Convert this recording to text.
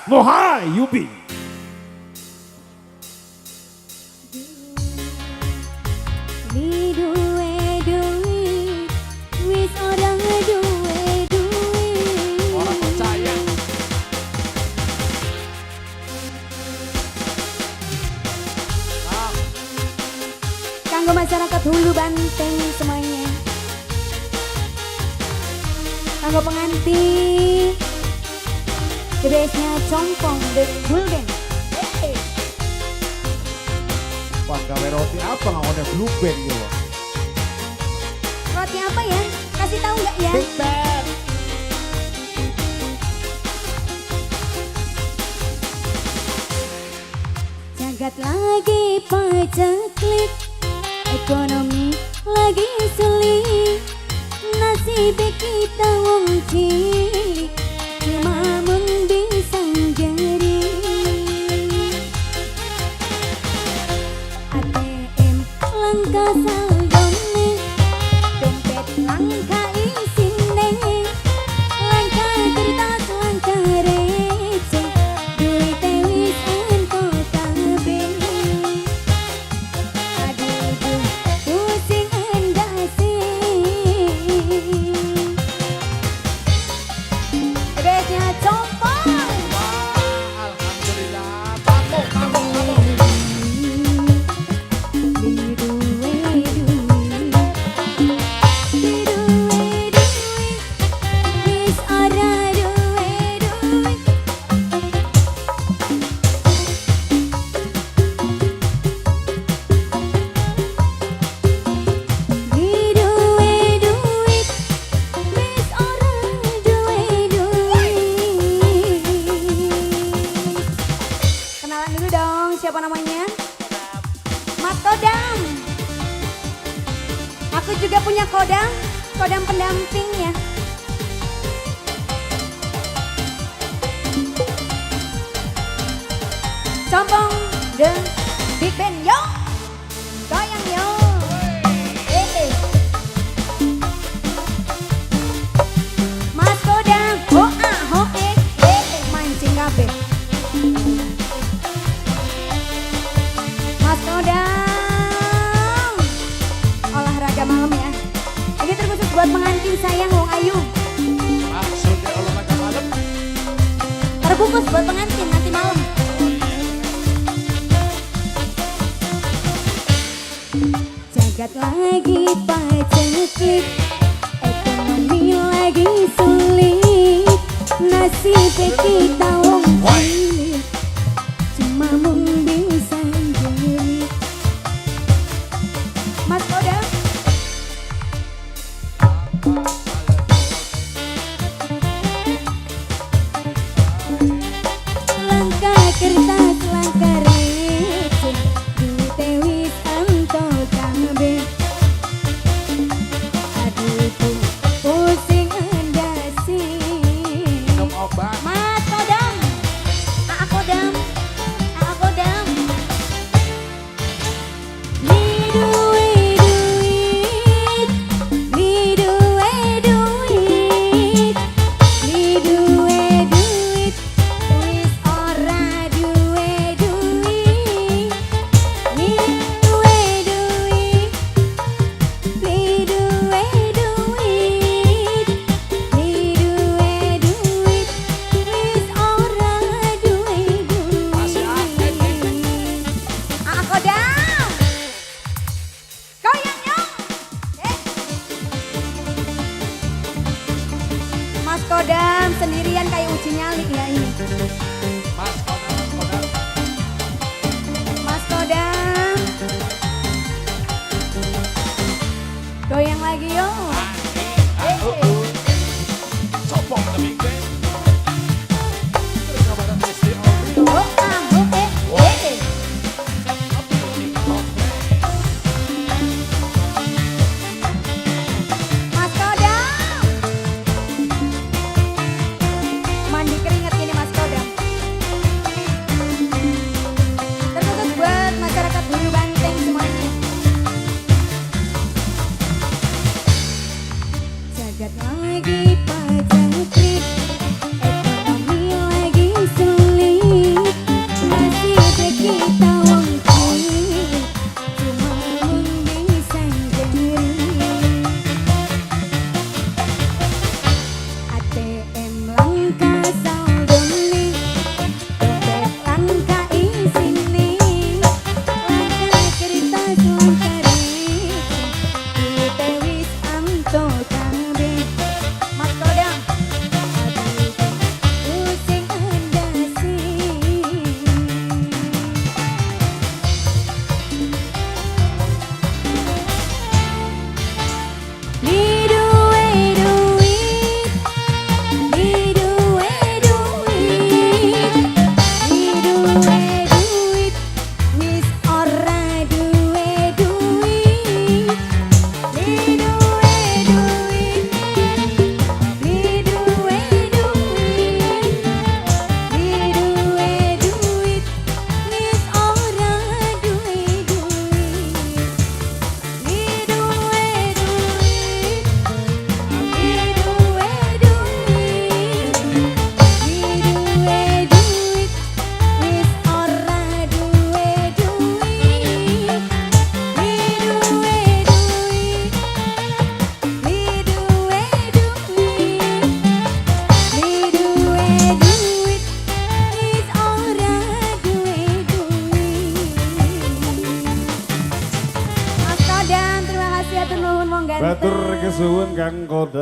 Mohai Yubi. Di duwe duit, wis orang duwe duit. Orang percaya. Kanggo masyarakat Hulu Banteng semuanya. Kanggo pengantin, the bestnya Compong The Full Band. Hey. Wah, gawe roti apa ngomongnya Blue Band gitu. Roti apa ya? Kasih tahu nggak ya? Big Band. Jagat lagi paceklik, ekonomi lagi sulit, nasib kita wong cilik cuma mun bisa jeri. ATM langka saldone, dompet langka isine, langka kertas langka receh, duit wis entuk kabeh. Aduh pusing endase. Bednya Compong. Alhamdulillah. Tampung, tampung, tampung. Di duwe duit, di duwe duit, wis ora duwe duit. Di duwe duit, wis ora duwe duit. Kenalan dulu dong, siapa namanya? Mas Kodam. Aku juga punya kodam, kodam pendamping ya. Compong The Big Band, yo. Goyang yo. Eh. Mas Kodam, ho ah ho mancing kabeh. Mas Kodam, olahraga malam ya. Ini terkhusus buat pengantin sayang Wong Ayu. Maksudnya olahraga malam. Terbungkus buat pengantin nanti malam. Jagat lagi paceklik, ekonomi lagi sulit, nasib kita wong cilik cuma mun bisa jeli. Mas Kodam. Langka kertas langka receh, duit wis entuk kabeh. Aduh pusing endasi. Minum obat. Mas Kodam, Aa Kodam, Aa Kodam. Di duwe duit, di duwe duit, di duwe duit, wis ora duwe duit. Di duwe duit, di duwe duit, di duwe duit, wis ora duwe duit. Masih aktif nih. Aa Kodam, goyang yo. Mas Kodam sendirian kayak uji nyali ya ini. Mas Kodam, Mas Kodam. Mas Kodam, goyang lagi yo. Compong The Big Band. Terus kabaran Desti Aubrey. Oh ah oh eh. Mas Kodam, mandi keringet ini Mas Kodam. suwun kang koda